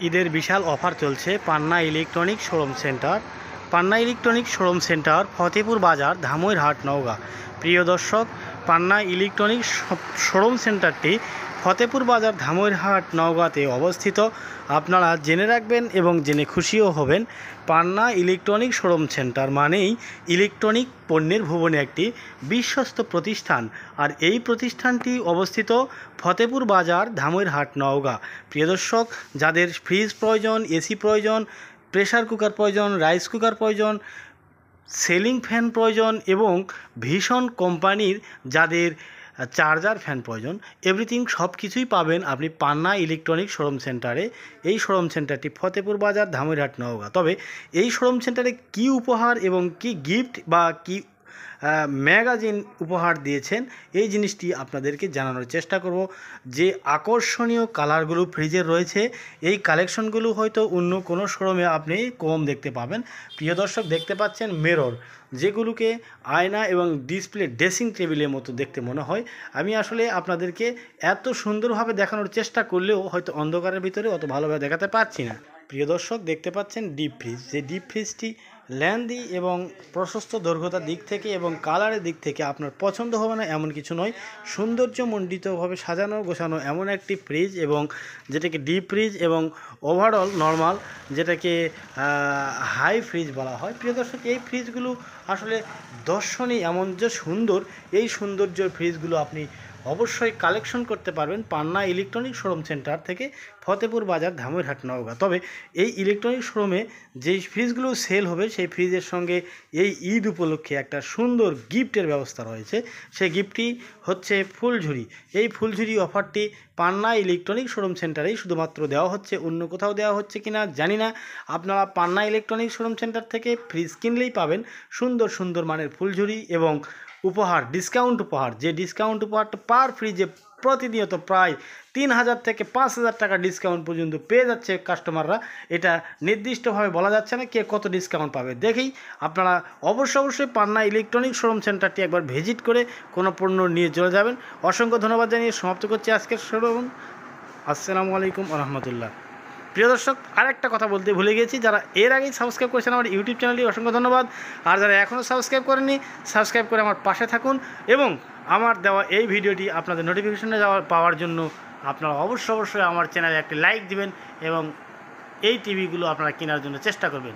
ঈদের বিশাল অফার চলছে পান্না electronic showroom centre. পান্না electronic showroom centre Fatehpur বাজার, ধামইরহাট, নওগাঁ। প্রিয় দর্শক, পান্না ইলেকট্রনিক শোরুম সেন্টারটি ফতেপুর বাজার, ধামইরহাট, নওগাঁতে অবস্থিত। আপনারা জেনে রাখবেন এবং জেনে খুশিও হবেন। পান্না ইলেকট্রনিক শোরুম সেন্টার মানেই ইলেকট্রনিক পণ্যের ভুবনে একটি বিশ্বস্ত প্রতিষ্ঠান। আর এই প্রতিষ্ঠানটি অবস্থিত ফতেপুর বাজার, ধামইরহাট, নওগাঁ। প্রিয় দর্শক, যাদের ফ্রিজ প্রয়োজন, এসি প্রয়োজন, প্রেসার কুকার প্রয়োজন, রাইস কুকার প্রয়োজন, সিলিং ফ্যান প্রয়োজন এবং ভীষণ কোম্পানির যাদের চার্জার ফ্যান প্রয়োজন, এভরিথিং সব কিছুই পাবেন আপনি পান্না ইলেকট্রনিক শোরুম সেন্টারে। এই শোরুম সেন্টারটি ফতেপুর বাজার, ধামইরহাট, নওগাঁ। তবে এই শোরুম সেন্টারে কী উপহার এবং কী গিফট বা কী ম্যাগাজিন উপহার দিয়েছেন, এই জিনিসটি আপনাদেরকে জানানোর চেষ্টা করব। যে আকর্ষণীয় কালারগুলো ফ্রিজের রয়েছে, এই কালেকশনগুলো হয়তো অন্য কোনো শোরুমে আপনি কম দেখতে পাবেন। প্রিয় দর্শক, দেখতে পাচ্ছেন মিরর, যেগুলোকে আয়না এবং ডিসপ্লে ড্রেসিং টেবিলের মতো দেখতে মনে হয়। আমি আসলে আপনাদেরকে এত সুন্দরভাবে দেখানোর চেষ্টা করলেও হয়তো অন্ধকারের ভিতরে অত ভালোভাবে দেখাতে পারছি না। প্রিয় দর্শক, দেখতে পাচ্ছেন ডিপ ফ্রিজ। যে ডিপ ফ্রিজটি ল্যান্দি এবং প্রশস্ত দৈর্ঘ্যতার দিক থেকে এবং কালারের দিক থেকে আপনার পছন্দ হবে না এমন কিছু নয়। সৌন্দর্যমণ্ডিতভাবে সাজানো গোছানো এমন একটি ফ্রিজ, এবং যেটাকে ডিপ ফ্রিজ এবং ওভারঅল নর্মাল, যেটাকে হাই ফ্রিজ বলা হয়। প্রিয় দর্শক, এই ফ্রিজগুলো আসলে দর্শনীয়, এমন যে সুন্দর, এই সৌন্দর্যের ফ্রিজগুলো আপনি অবশ্যই কালেকশন করতে পারবেন পান্না ইলেকট্রনিক শোরুম সেন্টার থেকে, ফতেপুর বাজার, ধামইরহাট, নওগাঁ। তবে এই ইলেকট্রনিক শোরুমে যেই ফ্রিজগুলো সেল হবে, সেই ফ্রিজের সঙ্গে এই ঈদ উপলক্ষে একটা সুন্দর গিফটের ব্যবস্থা রয়েছে। সেই গিফটটি হচ্ছে ফুলঝুরি। এই ফুলঝুরি অফারটি পান্না ইলেকট্রনিক শোরুম সেন্টারেই শুধুমাত্র দেওয়া হচ্ছে, অন্য কোথাও দেওয়া হচ্ছে কিনা জানি না। আপনারা পান্না ইলেকট্রনিক শোরুম সেন্টার থেকে ফ্রিজ কিনলেই পাবেন সুন্দর সুন্দর মানের ফুলঝুরি এবং উপহার, ডিসকাউন্ট উপহার। যে ডিসকাউন্ট উপহারটা পার ফ্রিজে প্রতিনিয়ত প্রায় 3000 থেকে 5000 টাকা ডিসকাউন্ট পর্যন্ত পেয়ে যাচ্ছে কাস্টমাররা। এটা নির্দিষ্টভাবে বলা যাচ্ছে না কে কত ডিসকাউন্ট পাবে। দেখেই আপনারা অবশ্যই পান্না ইলেকট্রনিক শোরুম সেন্টারটি একবার ভিজিট করে কোনো পণ্য নিয়ে চলে যাবেন। অসংখ্য ধন্যবাদ জানিয়ে সমাপ্ত করছি আজকের শোরুম। আসসালামু আলাইকুম ওয়া রাহমাতুল্লাহ। প্রিয় দর্শক, আরেকটা কথা বলতে ভুলে গেছি, যারা এর আগেই সাবস্ক্রাইব করেছেন আমার ইউটিউব চ্যানেলটি, অসংখ্য ধন্যবাদ। আর যারা এখনও সাবস্ক্রাইব করেননি, সাবস্ক্রাইব করে আমার পাশে থাকুন এবং আমার দেওয়া এই ভিডিওটি আপনাদের নোটিফিকেশনে পাওয়ার জন্য আপনারা অবশ্যই আমার চ্যানেলে একটি লাইক দিবেন এবং এই টিভিগুলো আপনারা কেনার জন্য চেষ্টা করবেন।